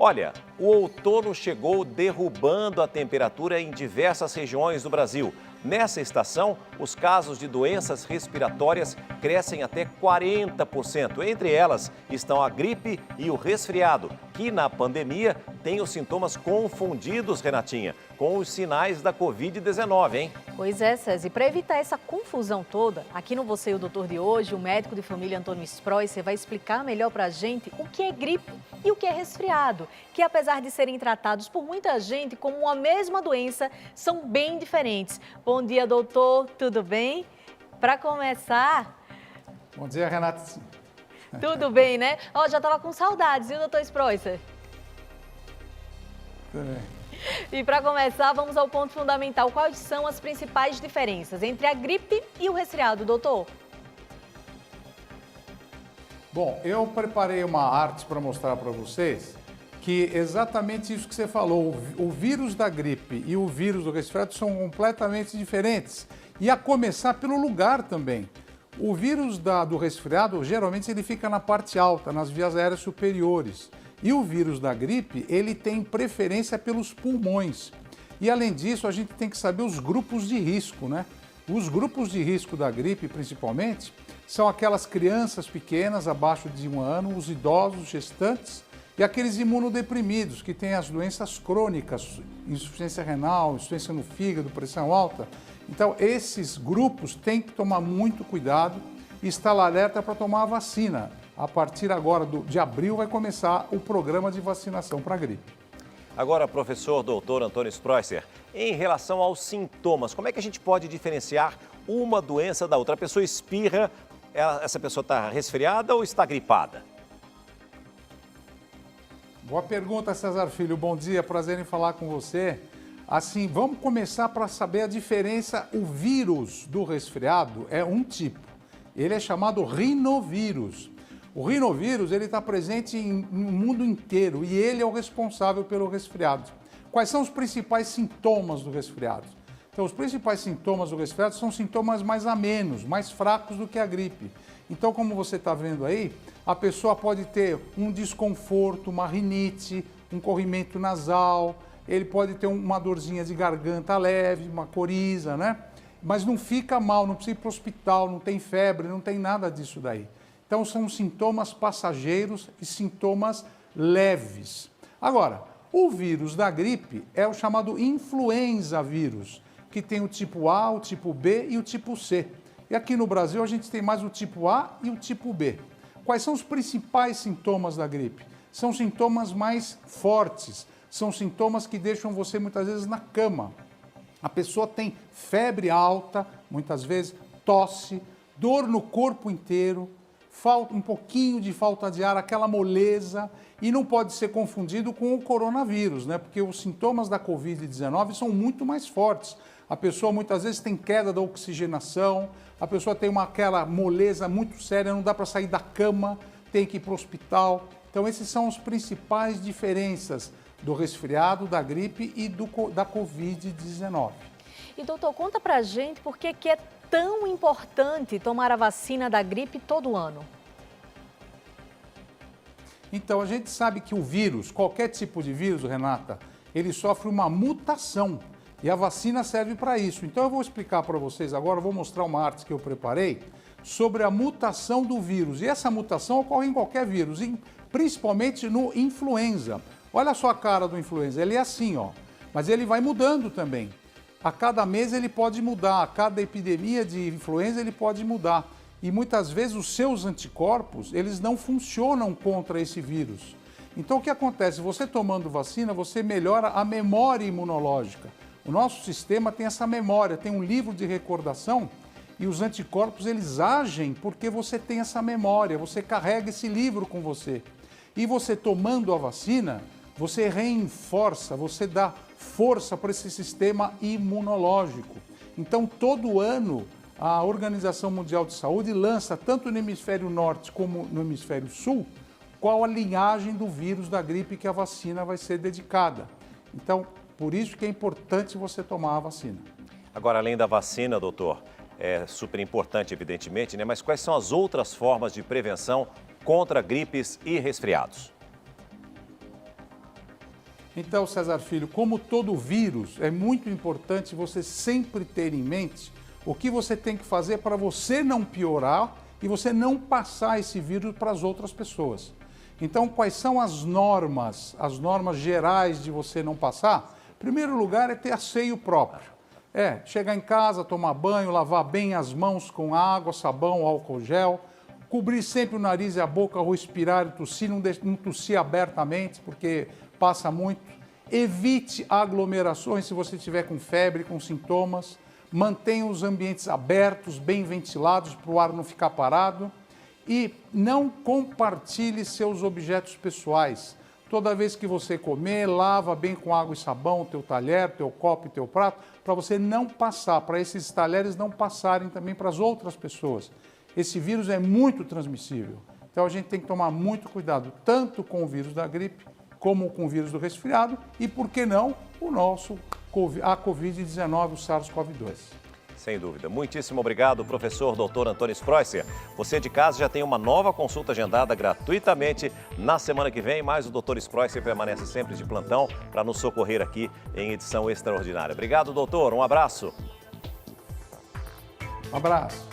Olha, o outono chegou derrubando a temperatura em diversas regiões do Brasil. Nessa estação, os casos de doenças respiratórias crescem até 40%. Entre elas estão a gripe e o resfriado, que na pandemia tem os sintomas confundidos, Renatinha, com os sinais da Covid-19, hein? Pois é, César. Para evitar essa confusão toda, aqui no Você e o Doutor de hoje, o médico de família Antônio Spreuser vai explicar melhor para a gente o que é gripe e o que é resfriado, que apesar de serem tratados por muita gente como uma mesma doença, são bem diferentes. Bom dia, doutor. Tudo bem? Para começar... Bom dia, Renata. Tudo bem, né? Já estava com saudades, viu, doutor Spreuser? Tudo bem. E para começar, vamos ao ponto fundamental. Quais são as principais diferenças entre a gripe e o resfriado, doutor? Bom, eu preparei uma arte para mostrar para vocês que exatamente isso que você falou, o vírus da gripe e o vírus do resfriado são completamente diferentes. E a começar pelo lugar também. O vírus do resfriado, geralmente, ele fica na parte alta, nas vias aéreas superiores. E o vírus da gripe, ele tem preferência pelos pulmões. E, além disso, a gente tem que saber os grupos de risco, né? Os grupos de risco da gripe, principalmente, são aquelas crianças pequenas, abaixo de 1 ano, os idosos, gestantes e aqueles imunodeprimidos, que têm as doenças crônicas, insuficiência renal, insuficiência no fígado, pressão alta. Então, esses grupos têm que tomar muito cuidado e estar alerta para tomar a vacina. A partir agora de abril vai começar o programa de vacinação para a gripe. Agora, professor doutor Antônio Spreuser, em relação aos sintomas, como é que a gente pode diferenciar uma doença da outra? A pessoa espirra, essa pessoa está resfriada ou está gripada? Boa pergunta, César Filho. Bom dia, prazer em falar com você. Assim, vamos começar para saber a diferença. O vírus do resfriado é um tipo. Ele é chamado rinovírus. O rinovírus ele está presente no mundo inteiro e ele é o responsável pelo resfriado. Quais são os principais sintomas do resfriado? Então, os principais sintomas do resfriado são sintomas mais amenos, mais fracos do que a gripe. Então, como você está vendo aí, a pessoa pode ter um desconforto, uma rinite, um corrimento nasal, ele pode ter uma dorzinha de garganta leve, uma coriza, né? Mas não fica mal, não precisa ir para o hospital, não tem febre, não tem nada disso daí. Então, são sintomas passageiros e sintomas leves. Agora, o vírus da gripe é o chamado influenza vírus, que tem o tipo A, o tipo B e o tipo C. E aqui no Brasil, a gente tem mais o tipo A e o tipo B. Quais são os principais sintomas da gripe? São sintomas mais fortes, são sintomas que deixam você muitas vezes na cama. A pessoa tem febre alta, muitas vezes tosse, dor no corpo inteiro, um pouquinho de falta de ar, aquela moleza, e não pode ser confundido com o coronavírus, né? Porque os sintomas da Covid-19 são muito mais fortes. A pessoa muitas vezes tem queda da oxigenação, a pessoa tem aquela moleza muito séria, não dá para sair da cama, tem que ir para o hospital. Então, esses são as principais diferenças do resfriado, da gripe e da Covid-19. E, doutor, conta pra gente por que é tão importante tomar a vacina da gripe todo ano. Então, a gente sabe que o vírus, qualquer tipo de vírus, Renata, ele sofre uma mutação e a vacina serve para isso. Então, eu vou explicar para vocês agora, vou mostrar uma arte que eu preparei sobre a mutação do vírus. E essa mutação ocorre em qualquer vírus, principalmente no influenza. Olha só a cara do influenza, ele é assim, ó, mas ele vai mudando também. A cada mês ele pode mudar, a cada epidemia de influenza ele pode mudar. E muitas vezes os seus anticorpos, eles não funcionam contra esse vírus. Então o que acontece? Você tomando vacina, você melhora a memória imunológica. O nosso sistema tem essa memória, tem um livro de recordação e os anticorpos eles agem porque você tem essa memória, você carrega esse livro com você. E você tomando a vacina, você reforça, você dá força para esse sistema imunológico. Então, todo ano, a Organização Mundial de Saúde lança, tanto no hemisfério norte como no hemisfério sul, qual a linhagem do vírus da gripe que a vacina vai ser dedicada. Então, por isso que é importante você tomar a vacina. Agora, além da vacina, doutor, é super importante, evidentemente, né? Mas quais são as outras formas de prevenção contra gripes e resfriados? Então, César Filho, como todo vírus, é muito importante você sempre ter em mente o que você tem que fazer para você não piorar e você não passar esse vírus para as outras pessoas. Então, quais são as normas gerais de você não passar? Em primeiro lugar, é ter asseio próprio. Chegar em casa, tomar banho, lavar bem as mãos com água, sabão, álcool gel, cobrir sempre o nariz e a boca ao respirar e tossir, não tossir abertamente, porque passa muito. Evite aglomerações se você estiver com febre, com sintomas. Mantenha os ambientes abertos, bem ventilados, para o ar não ficar parado. E não compartilhe seus objetos pessoais. Toda vez que você comer, lava bem com água e sabão o teu talher, teu copo e teu prato, para você não passar, para esses talheres não passarem também para as outras pessoas. Esse vírus é muito transmissível. Então a gente tem que tomar muito cuidado, tanto com o vírus da gripe, como com o vírus do resfriado e, por que não, a Covid-19, o SARS-CoV-2. Sem dúvida. Muitíssimo obrigado, professor Dr. Antônio Spreusser. Você de casa já tem uma nova consulta agendada gratuitamente na semana que vem, mas o Dr. Spreusser permanece sempre de plantão para nos socorrer aqui em edição extraordinária. Obrigado, doutor. Um abraço. Um abraço.